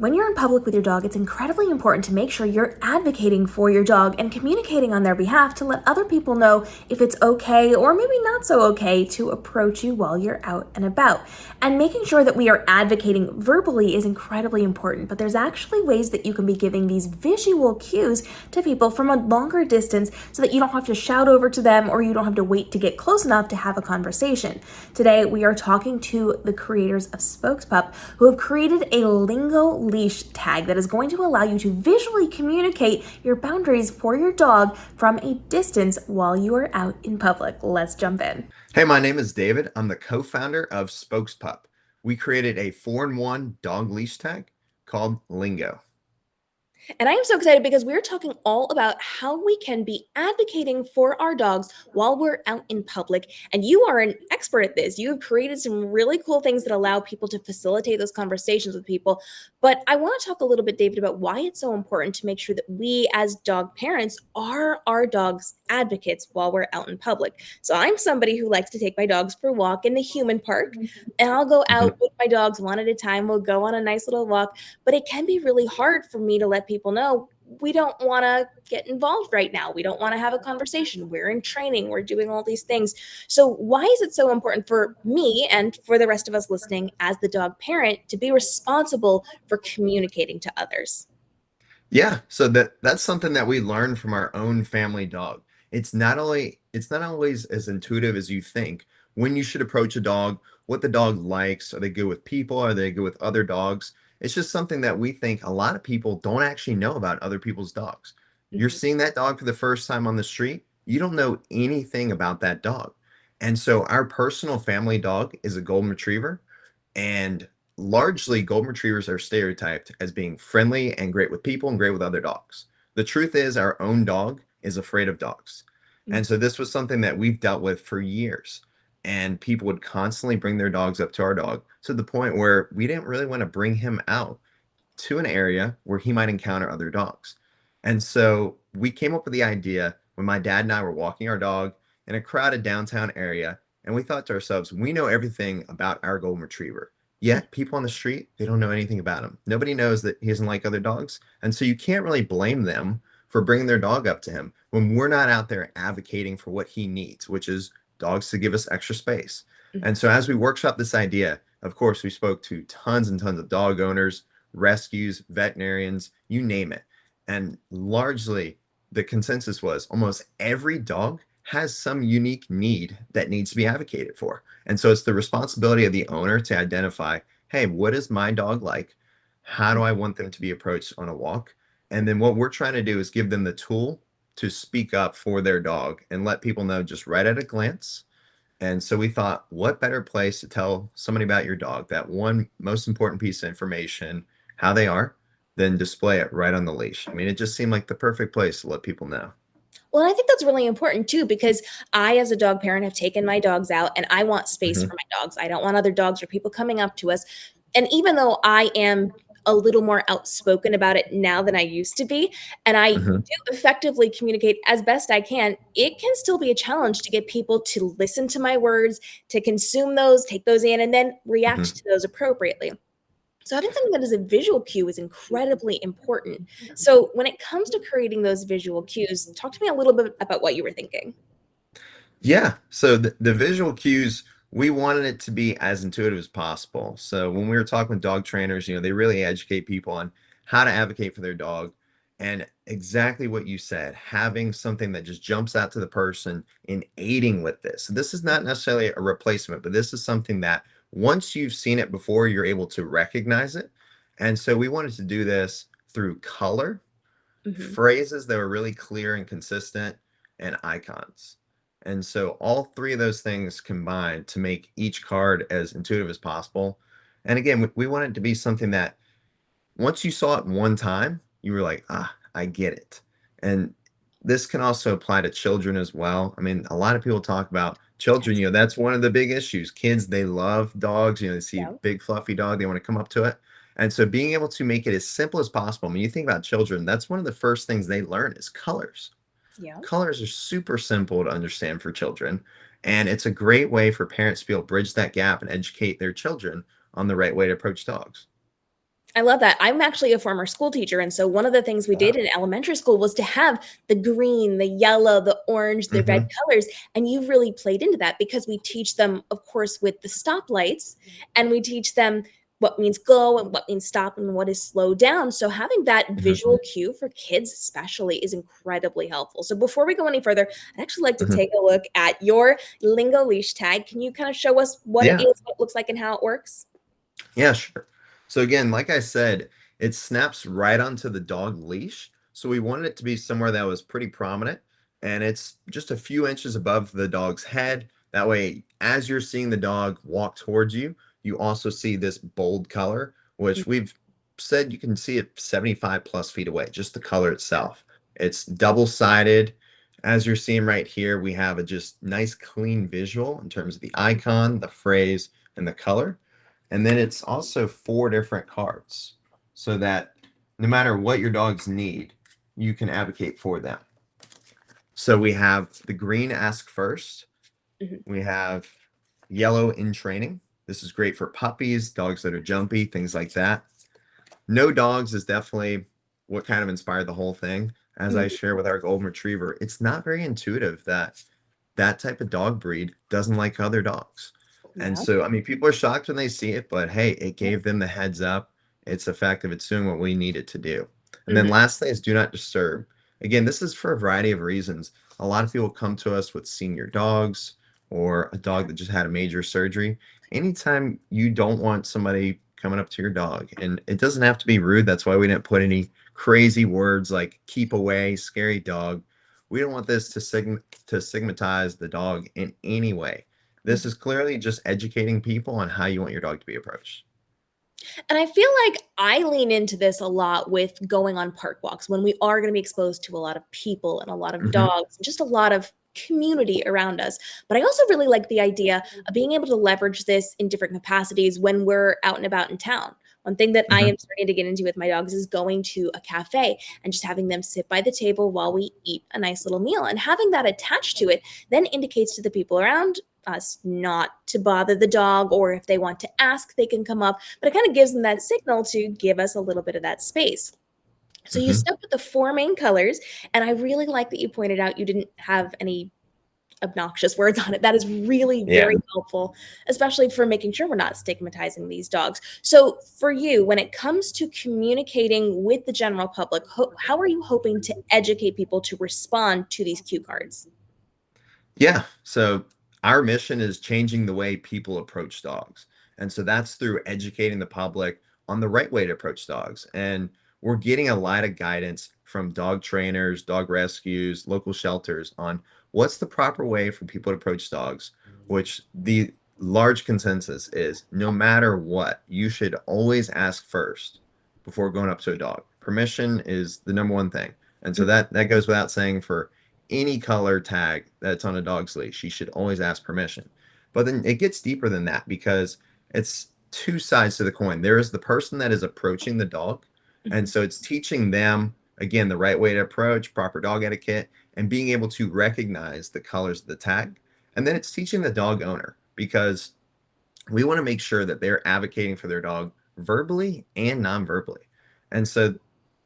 When you're in public with your dog, it's incredibly important to make sure you're advocating for your dog and communicating on their behalf to let other people know if it's okay or maybe not so okay to approach you while you're out and about. And making sure that we are advocating verbally is incredibly important, but there's actually ways that you can be giving these visual cues to people from a longer distance so that you don't have to shout over to them or you don't have to wait to get close enough to have a conversation. Today, we are talking to the creators of Spokespup, who have created a lingo leash tag that is going to allow you to visually communicate your boundaries for your dog from a distance while you are out in public. Let's jump in. Hey, my name is David. I'm the co-founder of Spokespup. We created a 4-in-1 dog leash tag called Lingo. And I am so excited because we're talking all about how we can be advocating for our dogs while we're out in public. And you are an expert at this. You have created some really cool things that allow people to facilitate those conversations with people. But I want to talk a little bit, David, about why it's so important to make sure that we, as dog parents, are our dogs' advocates while we're out in public. So I'm somebody who likes to take my dogs for a walk in the human park, and I'll go out Mhm. with my dogs one at a time. We'll go on a nice little walk, but it can be really hard for me to let people know we don't want to get involved right now. We don't want to have a conversation. We're in training. We're doing all these things. So, why is it so important for me and for the rest of us listening as the dog parent to be responsible for communicating to others? Yeah, so that's something that we learned from our own family dog. It's not always as intuitive as you think when you should approach a dog, what the dog likes. Are they good with people? Are they good with other dogs? It's just something that we think a lot of people don't actually know about other people's dogs. You're Mhm. seeing that dog for the first time on the street, you don't know anything about that dog. And so our personal family dog is a golden retriever, and largely golden retrievers are stereotyped as being friendly and great with people and great with other dogs. The truth is, our own dog is afraid of dogs. And so this was something that we've dealt with for years. And people would constantly bring their dogs up to our dog to the point where we didn't really want to bring him out to an area where he might encounter other dogs. And so we came up with the idea when my dad and I were walking our dog in a crowded downtown area, and we thought to ourselves, we know everything about our golden retriever. Yet people on the street, they don't know anything about him. Nobody knows that he doesn't like other dogs. And so you can't really blame them for bringing their dog up to him when we're not out there advocating for what he needs, which is dogs to give us extra space. And so as we workshop this idea, of course, we spoke to tons and tons of dog owners, rescues, veterinarians, you name it. And largely, the consensus was almost every dog has some unique need that needs to be advocated for. And so it's the responsibility of the owner to identify, hey, what is my dog like? How do I want them to be approached on a walk? And then what we're trying to do is give them the tool to speak up for their dog and let people know just right at a glance. And so we thought, what better place to tell somebody about your dog, that one most important piece of information, how they are, than display it right on the leash. I mean, it just seemed like the perfect place to let people know. Well, I think that's really important too, because I, as a dog parent, have taken my dogs out and I want space for Mhm, my dogs. I don't want other dogs or people coming up to us. And even though I am a little more outspoken about it now than I used to be, and I do mhm, effectively communicate as best I can, it can still be a challenge to get people to listen to my words, to consume those, take those in, and then react mhm. to those appropriately. So having something that is a visual cue is incredibly important. So when it comes to creating those visual cues, talk to me a little bit about what you were thinking. Yeah. So the visual cues, we wanted it to be as intuitive as possible. So when we were talking with dog trainers, they really educate people on how to advocate for their dog. And exactly what you said, having something that just jumps out to the person in aiding with this. So this is not necessarily a replacement, but this is something that once you've seen it before, you're able to recognize it. And so we wanted to do this through color, Mhm. phrases that were really clear and consistent, and icons. And so all three of those things combined to make each card as intuitive as possible. And again, we want it to be something that once you saw it one time, you were like, ah, I get it. And this can also apply to children as well. I mean, a lot of people talk about children, Yes. that's one of the big issues. Kids, they love dogs, they see a Yeah. big fluffy dog, they want to come up to it. And so being able to make it as simple as possible. When you think about children, that's one of the first things they learn is colors. Yeah. Colors are super simple to understand for children. And it's a great way for parents to be able to bridge that gap and educate their children on the right way to approach dogs. I love that. I'm actually a former school teacher, and so one of the things we did Wow. in elementary school was to have the green, the yellow, the orange, the red Hmm. colors, and you've really played into that because we teach them, of course, with the stoplights, and we teach them what means go and what means stop and what is slow down. So having that Hmm. visual cue for kids especially is incredibly helpful. So before we go any further, I'd actually like to Hmm. take a look at your lingo leash tag. Can you kind of show us what it Yeah. is, what it looks like, and how it works? Yeah, sure. So again, like I said, it snaps right onto the dog leash. So we wanted it to be somewhere that was pretty prominent, and it's just a few inches above the dog's head. That way, as you're seeing the dog walk towards you, you also see this bold color, which we've said you can see it 75 plus feet away, just the color itself. It's double-sided. As you're seeing right here, we have a just nice clean visual in terms of the icon, the phrase, and the color. And then it's also four different cards so that no matter what your dogs need, you can advocate for them. So we have the green ask first. Mhm. We have yellow in training. This is great for puppies, dogs that are jumpy, things like that. No dogs is definitely what kind of inspired the whole thing. As I Mhm. share with our golden retriever, it's not very intuitive that that type of dog breed doesn't like other dogs. And Yeah. so, I mean, people are shocked when they see it, but hey, it gave them the heads up. It's effective. It's doing what we need it to do. And then Mhm. lastly is do not disturb. Again, this is for a variety of reasons. A lot of people come to us with senior dogs or a dog that just had a major surgery. Anytime you don't want somebody coming up to your dog, and it doesn't have to be rude. That's why we didn't put any crazy words like keep away, scary dog. We don't want this to stigmatize the dog in any way. This Mhm. is clearly just educating people on how you want your dog to be approached. And I feel like I lean into this a lot with going on park walks when we are going to be exposed to a lot of people and a lot of Hmm. dogs, and just a lot of community around us. But I also really like the idea of being able to leverage this in different capacities when we're out and about in town. One thing that I Hmm. am starting to get into with my dogs is going to a cafe and just having them sit by the table while we eat a nice little meal. And having that attached to it then indicates to the people around us not to bother the dog, or if they want to ask, they can come up, but it kind of gives them that signal to give us a little bit of that space. So you Hmm. stuck with the four main colors, and I really like that you pointed out you didn't have any obnoxious words on it. That is really Yeah. very helpful, especially for making sure we're not stigmatizing these dogs. So, for you, when it comes to communicating with the general public, how are you hoping to educate people to respond to these cue cards? Yeah. So our mission is changing the way people approach dogs. And so that's through educating the public on the right way to approach dogs. And we're getting a lot of guidance from dog trainers, dog rescues, local shelters on what's the proper way for people to approach dogs, which the large consensus is no matter what, you should always ask first before going up to a dog. Permission is the number one thing. And so that goes without saying for any color tag that's on a dog's leash. You should always ask permission. But then it gets deeper than that because it's two sides to the coin. There is the person that is approaching the dog. And Mhm. so it's teaching them, again, the right way to approach, proper dog etiquette, and being able to recognize the colors of the tag. And then it's teaching the dog owner because we want to make sure that they're advocating for their dog verbally and non-verbally. And so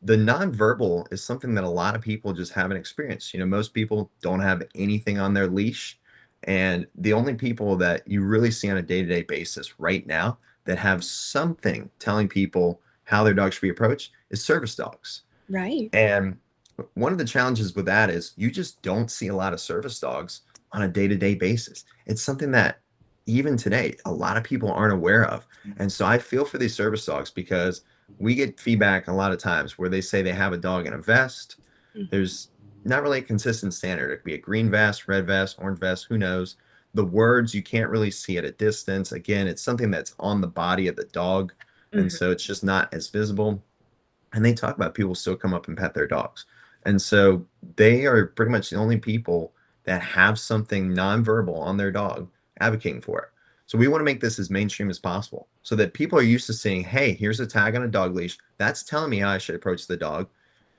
the non-verbal is something that a lot of people just haven't experienced. You know, most people don't have anything on their leash. And the only people that you really see on a day-to-day basis right now that have something telling people how their dog should be approached is service dogs. Right. And one of the challenges with that is you just don't see a lot of service dogs on a day-to-day basis. It's something that even today, a lot of people aren't aware of. And so I feel for these service dogs because we get feedback a lot of times where they say they have a dog in a vest. Mhm. There's not really a consistent standard. It could be a green vest, red vest, orange vest, who knows? The words you can't really see at a distance. Again, it's something that's on the body of the dog. And Mhm. so it's just not as visible, and they talk about people still come up and pet their dogs. And so they are pretty much the only people that have something nonverbal on their dog advocating for it. So we want to make this as mainstream as possible so that people are used to seeing, hey, here's a tag on a dog leash. That's telling me how I should approach the dog.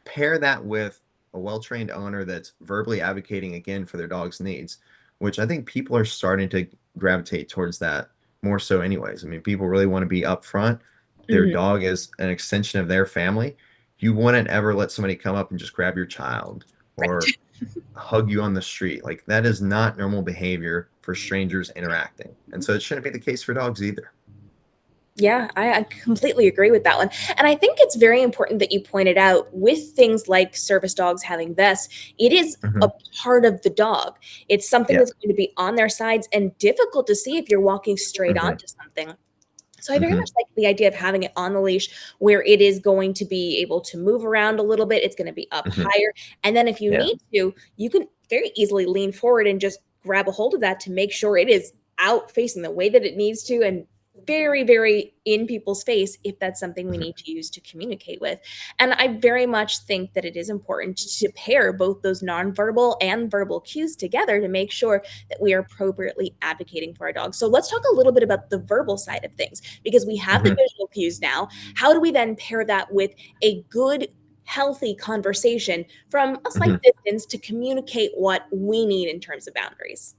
Pair that with a well-trained owner that's verbally advocating again for their dog's needs, which I think people are starting to gravitate towards that more so anyways. I mean, people really want to be upfront. their Mhm. dog is an extension of their family, you wouldn't ever let somebody come up and just grab your child or Right. hug you on the street. Like that is not normal behavior for strangers interacting. And so it shouldn't be the case for dogs either. Yeah, I completely agree with that one. And I think it's very important that you pointed out with things like service dogs having vests, it is a Mhm. part of the dog. It's something Yeah. that's going to be on their sides and difficult to see if you're walking straight Mhm. onto something. So I very much Mhm. like the idea of having it on the leash where it is going to be able to move around a little bit. It's going to be up Mhm. higher. And then if you Yeah. need to, you can very easily lean forward and just grab a hold of that to make sure it is out facing the way that it needs to and very, very in people's face if that's something we Mhm. need to use to communicate with. And I very much think that it is important to pair both those nonverbal and verbal cues together to make sure that we are appropriately advocating for our dogs. So let's talk a little bit about the verbal side of things because we have the Mhm. visual cues now. How do we then pair that with a good, healthy conversation from a slight Mhm. distance to communicate what we need in terms of boundaries?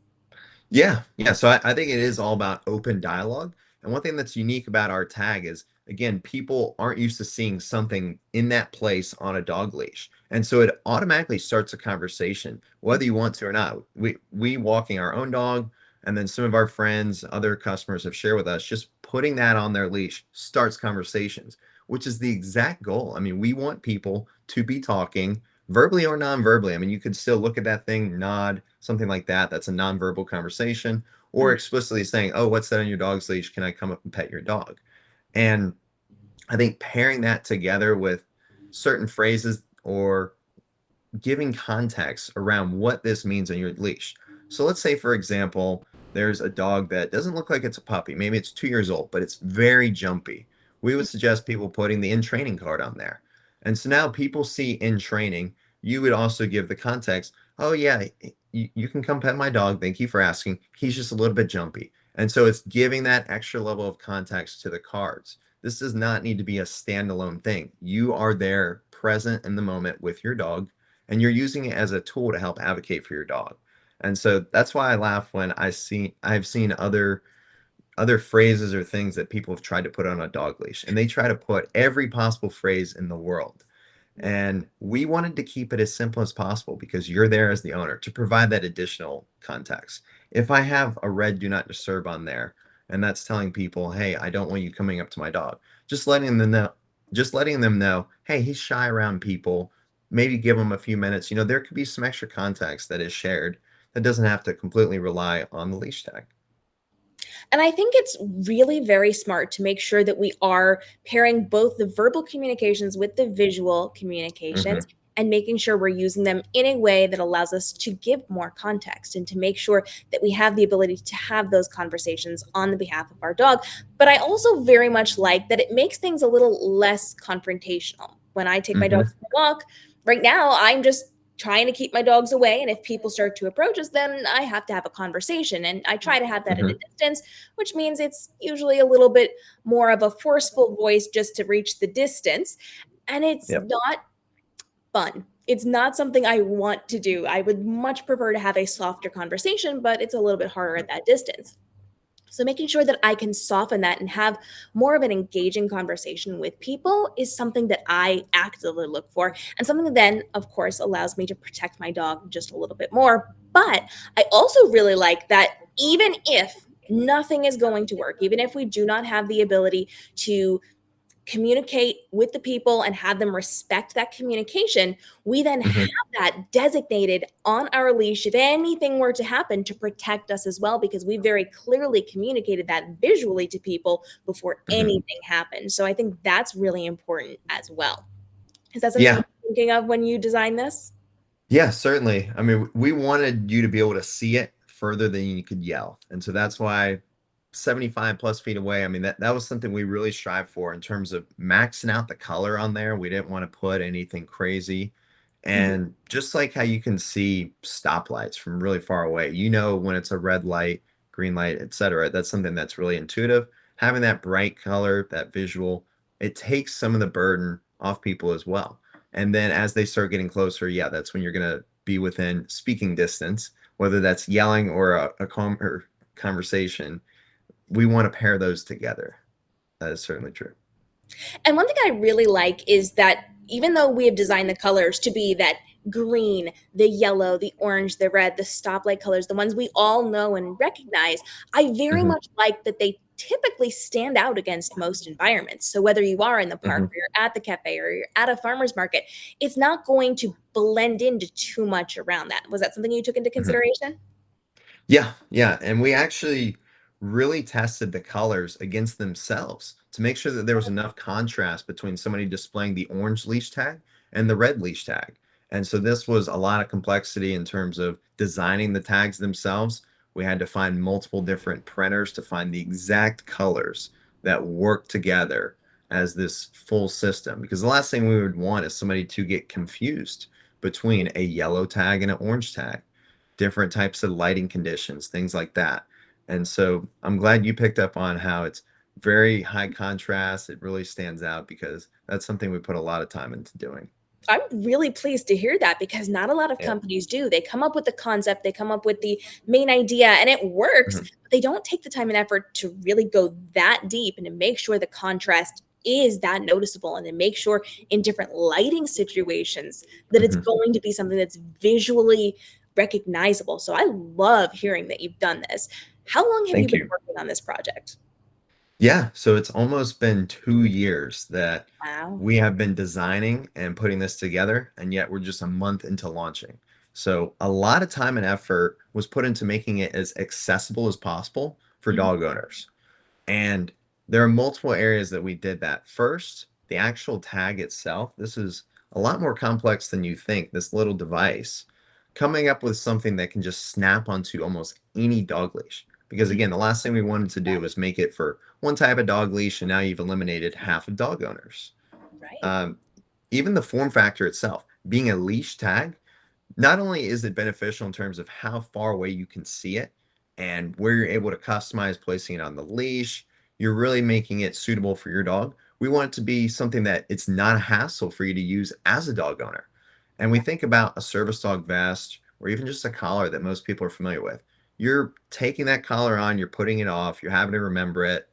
Yeah, yeah. So I think it is all about open dialogue. And one thing that's unique about our tag is, again, people aren't used to seeing something in that place on a dog leash. And so it automatically starts a conversation, whether you want to or not. We walking our own dog, and then some of our friends, other customers have shared with us, just putting that on their leash starts conversations, which is the exact goal. I mean, we want people to be talking verbally or non-verbally. I mean, you could still look at that thing, nod, something like that. That's a non-verbal conversation, or Mm. explicitly saying, "Oh, what's that on your dog's leash? Can I come up and pet your dog?" And I think pairing that together with certain phrases or giving context around what this means on your leash. So let's say, for example, there's a dog that doesn't look like it's a puppy. Maybe it's 2 years old, but it's very jumpy. We would suggest people putting the in training card on there. And so now people see in training, you would also give the context. Oh, yeah, you can come pet my dog. Thank you for asking. He's just a little bit jumpy. And so it's giving that extra level of context to the cards. This does not need to be a standalone thing. You are there present in the moment with your dog and you're using it as a tool to help advocate for your dog. And so that's why I laugh when I've seen other phrases or things that people have tried to put on a dog leash, and they try to put every possible phrase in the world. And we wanted to keep it as simple as possible because you're there as the owner to provide that additional context. If I have a red do not disturb on there, and that's telling people, hey, I don't want you coming up to my dog, just letting them know, hey, he's shy around people. Maybe give him a few minutes. There could be some extra context that is shared that doesn't have to completely rely on the leash tag. And I think it's really very smart to make sure that we are pairing both the verbal communications with the visual Hmm. communications and making sure we're using them in a way that allows us to give more context and to make sure that we have the ability to have those conversations on the behalf of our dog. But I also very much like that it makes things a little less confrontational. When I take my dog Hmm. for a walk, right now I'm just trying to keep my dogs away. And if people start to approach us, then I have to have a conversation. And I try to have that at a Hmm. distance, which means it's usually a little bit more of a forceful voice just to reach the distance. And it's Yep. not fun. It's not something I want to do. I would much prefer to have a softer conversation, but it's a little bit harder at that distance. So, making sure that I can soften that and have more of an engaging conversation with people is something that I actively look for, and something that then, of course, allows me to protect my dog just a little bit more. But I also really like that even if nothing is going to work, even if we do not have the ability to communicate with the people and have them respect that communication, we then have Hmm. that designated on our leash if anything were to happen to protect us as well, because we very clearly communicated that visually to people before Hmm. anything happened. So I think that's really important as well. Is that something you Yeah. were thinking of when you designed this? Yeah, certainly. I mean, we wanted you to be able to see it further than you could yell. And so that's why 75 plus feet away, I mean, that was something we really strive for in terms of maxing out the color on there. We didn't want to put anything crazy. Mhm. And just like how you can see stoplights from really far away, when it's a red light, green light, etc. That's something that's really intuitive. Having that bright color, that visual, it takes some of the burden off people as well. And then as they start getting closer, yeah, that's when you're gonna be within speaking distance, whether that's yelling or a calmer conversation. We want to pair those together. That is certainly true. And one thing I really like is that even though we have designed the colors to be that green, the yellow, the orange, the red, the stoplight colors, the ones we all know and recognize, I very Mhm, much like that they typically stand out against most environments. So whether you are in the park mhm, or you're at the cafe or you're at a farmer's market, it's not going to blend into too much around that. Was that something you took into mhm. consideration? Yeah, yeah, and we actually really tested the colors against themselves to make sure that there was enough contrast between somebody displaying the orange leash tag and the red leash tag. And so this was a lot of complexity in terms of designing the tags themselves. We had to find multiple different printers to find the exact colors that work together as this full system. Because the last thing we would want is somebody to get confused between a yellow tag and an orange tag, different types of lighting conditions, things like that. And so I'm glad you picked up on how it's very high contrast. It really stands out because that's something we put a lot of time into doing. I'm really pleased to hear that because not a lot of Yeah. companies do. They come up with the concept, they come up with the main idea, and it works, Mhm, but they don't take the time and effort to really go that deep and to make sure the contrast is that noticeable and to make sure in different lighting situations that it's mhm. going to be something that's visually recognizable. So I love hearing that you've done this. How long have you Thank been you. working on this project? Yeah, so it's almost been 2 years that Wow. we have been designing and putting this together, and yet we're just a month into launching. So a lot of time and effort was put into making it as accessible as possible for Mhm. dog owners. And there are multiple areas that we did that. First, the actual tag itself. This is a lot more complex than you think, this little device. Coming up with something that can just snap onto almost any dog leash. Because again, the last thing we wanted to do was make it for one type of dog leash, and now you've eliminated half of dog owners. Right. Um, Even the form factor itself, being a leash tag, not only is it beneficial in terms of how far away you can see it and where you're able to customize placing it on the leash, you're really making it suitable for your dog. We want it to be something that it's not a hassle for you to use as a dog owner. And we think about a service dog vest or even just a collar that most people are familiar with. You're taking that collar on, you're putting it off, you're having to remember it.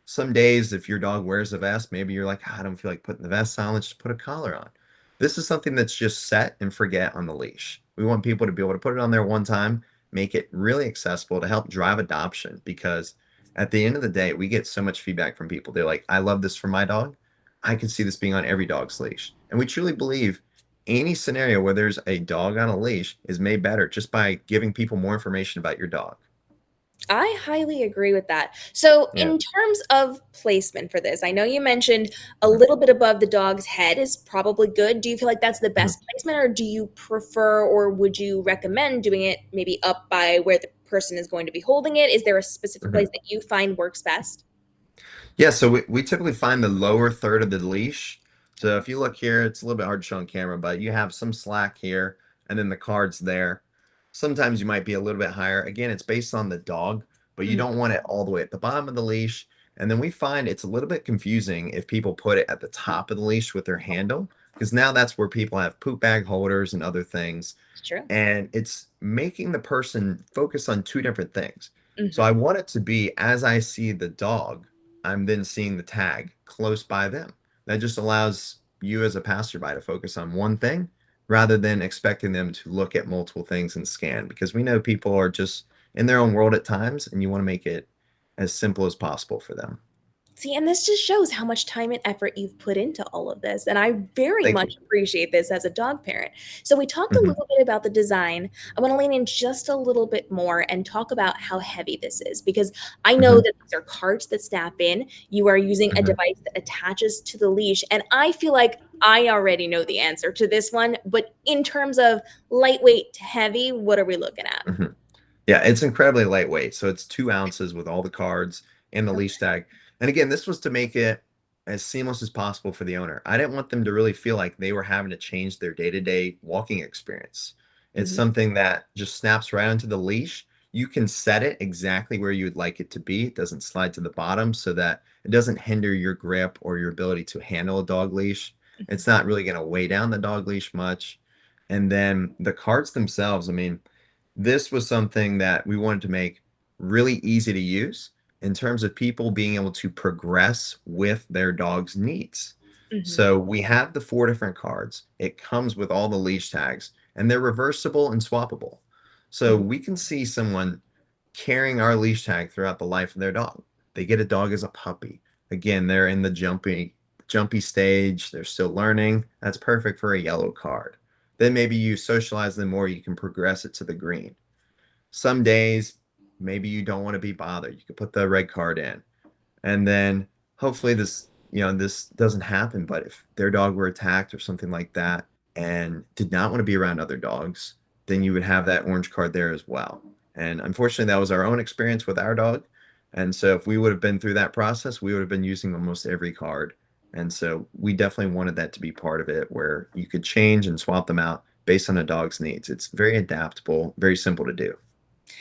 Some days, if your dog wears a vest, maybe you're like, "Ah, I don't feel like putting the vest on, let's just put a collar on." This is something that's just set and forget on the leash. We want people to be able to put it on there one time, make it really accessible to help drive adoption because at the end of the day, we get so much feedback from people. They're like, I love this for my dog. I can see this being on every dog's leash. And we truly believe any scenario where there's a dog on a leash is made better just by giving people more information about your dog. I highly agree with that. So, Yeah. in terms of placement for this, I know you mentioned a Mhm. little bit above the dog's head is probably good. Do you feel like that's the Mhm. best placement, or do you prefer, or would you recommend doing it maybe up by where the person is going to be holding it? Is there a specific place Mhm. that you find works best? Yeah, so we typically find the lower third of the leash. So if you look here, it's a little bit hard to show on camera, but you have some slack here and then the card's there. Sometimes you might be a little bit higher. Again, it's based on the dog, but you Mhm. don't want it all the way at the bottom of the leash. And then we find it's a little bit confusing if people put it at the top of the leash with their handle, because now that's where people have poop bag holders and other things, It's true. and it's making the person focus on two different things. So I Mhm. want it to be as I see the dog, I'm then seeing the tag close by them. That just allows you as a passerby to focus on one thing rather than expecting them to look at multiple things and scan because we know people are just in their own world at times and you want to make it as simple as possible for them. See, and this just shows how much time and effort you've put into all of this. And I very Thank you. much appreciate this as a dog parent. So, we talked a Mhm, little bit about the design. I want to lean in just a little bit more and talk about how heavy this is because I know mhm, that these are carts that snap in. You are using a mhm, device that attaches to the leash. And I feel like I already know the answer to this one. But in terms of lightweight to heavy, what are we looking at? mhm. Yeah, it's incredibly lightweight. So it's 2 ounces with all the cards and the leash tag. And again, this was to make it as seamless as possible for the owner. I didn't want them to really feel like they were having to change their day-to-day walking experience. It's Mhm. something that just snaps right onto the leash. You can set it exactly where you would like it to be. It doesn't slide to the bottom so that it doesn't hinder your grip or your ability to handle a dog leash. It's not really going to weigh down the dog leash much. And then the cards themselves, I mean, this was something that we wanted to make really easy to use, in terms of people being able to progress with their dog's needs. Hmm. So we have the 4 different cards. It comes with all the leash tags, and they're reversible and swappable. So we can see someone carrying our leash tag throughout the life of their dog. They get a dog as a puppy. Again, they're in the jumpy stage. They're still learning. That's perfect for a yellow card. Then maybe you socialize them more. You can progress it to the green. Some days, maybe you don't want to be bothered. You can put the red card in. And then hopefully this doesn't happen, but if their dog were attacked or something like that and did not want to be around other dogs, then you would have that orange card there as well. And unfortunately, that was our own experience with our dog. And so if we would have been through that process, we would have been using almost every card. And so we definitely wanted that to be part of it where you could change and swap them out based on a dog's needs. It's very adaptable, very simple to do.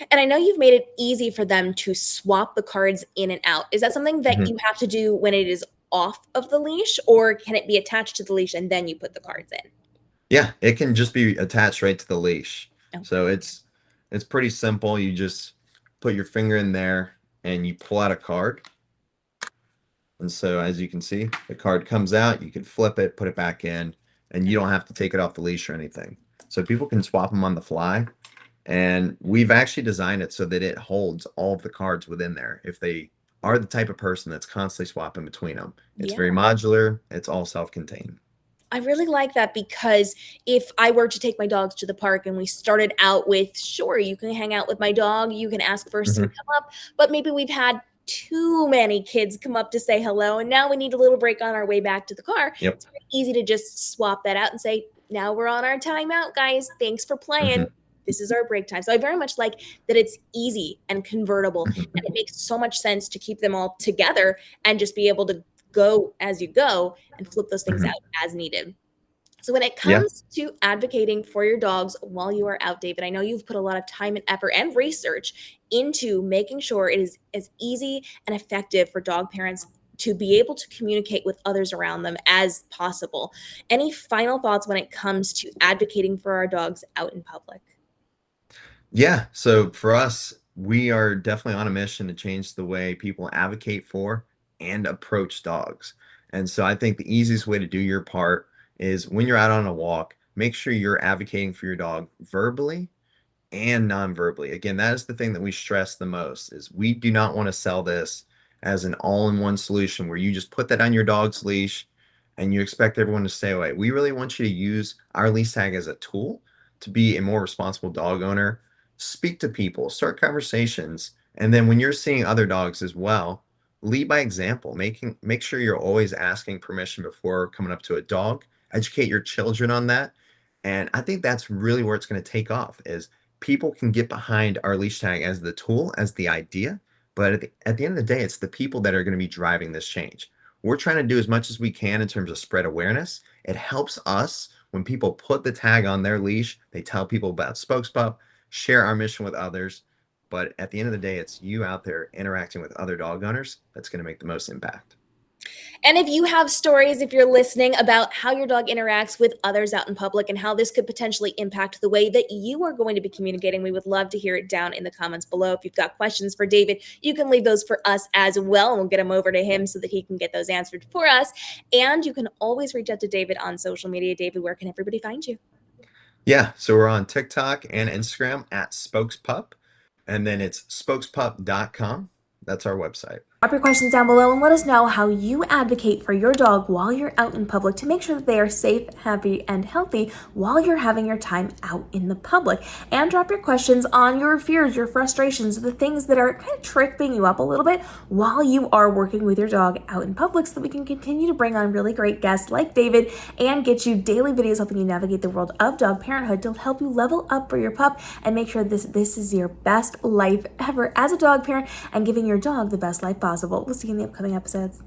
And I know you've made it easy for them to swap the cards in and out. Is that something that Mhm. you have to do when it is off of the leash, or can it be attached to the leash and then you put the cards in? Yeah, it can just be attached right to the leash. Okay. So it's pretty simple. You just put your finger in there and you pull out a card. And so as you can see, the card comes out, you can flip it, put it back in, and you don't have to take it off the leash or anything. So people can swap them on the fly. And we've actually designed it so that it holds all of the cards within there if they are the type of person that's constantly swapping between them. It's Yeah. very modular, it's all self-contained. I really like that because if I were to take my dogs to the park and we started out with, sure, you can hang out with my dog, you can ask first to Mhm. come up, but maybe we've had too many kids come up to say hello, and now we need a little break on our way back to the car. Yep. It's very easy to just swap that out and say, now we're on our timeout, guys. Thanks for playing. Mhm. This is our break time. So I very much like that it's easy and convertible, and it Mhm. makes so much sense to keep them all together and just be able to go as you go and flip those things Mhm. out as needed. So, when it Yeah. comes to advocating for your dogs while you are out, David, I know you've put a lot of time and effort and research into making sure it is as easy and effective for dog parents to be able to communicate with others around them as possible. Any final thoughts when it comes to advocating for our dogs out in public? Yeah, so for us, we are definitely on a mission to change the way people advocate for and approach dogs. And so I think the easiest way to do your part is when you're out on a walk, make sure you're advocating for your dog verbally and non-verbally. Again, that is the thing that we stress the most is we do not want to sell this as an all-in-one solution where you just put that on your dog's leash and you expect everyone to stay away. We really want you to use our leash tag as a tool to be a more responsible dog owner. Speak to people, start conversations, and then when you're seeing other dogs as well, lead by example. Make sure you're always asking permission before coming up to a dog. Educate your children on that. And I think that's really where it's going to take off is people can get behind our leash tag as the tool, as the idea, but at the end of the day, it's the people that are going to be driving this change. We're trying to do as much as we can in terms of spread awareness. It helps us when people put the tag on their leash, they tell people about Spokespup, share our mission with others. But at the end of the day, it's you out there interacting with other dog owners that's going to make the most impact. And if you have stories, if you're listening, about how your dog interacts with others out in public and how this could potentially impact the way that you are going to be communicating, we would love to hear it down in the comments below. If you've got questions for David, you can leave those for us as well, and we'll get them over to him so that he can get those answered for us. And you can always reach out to David on social media. David, where can everybody find you? Yeah, so we're on TikTok and Instagram at Spokespup, and then it's spokespup.com. That's our website. Drop your questions down below and let us know how you advocate for your dog while you're out in public to make sure that they are safe, happy, and healthy while you're having your time out in the public. And drop your questions on your fears, your frustrations, the things that are kind of tripping you up a little bit while you are working with your dog out in public so that we can continue to bring on really great guests like David and get you daily videos helping you navigate the world of dog parenthood to help you level up for your pup and make sure this is your best life ever as a dog parent and giving your dog the best life possible. We'll see you in the upcoming episodes.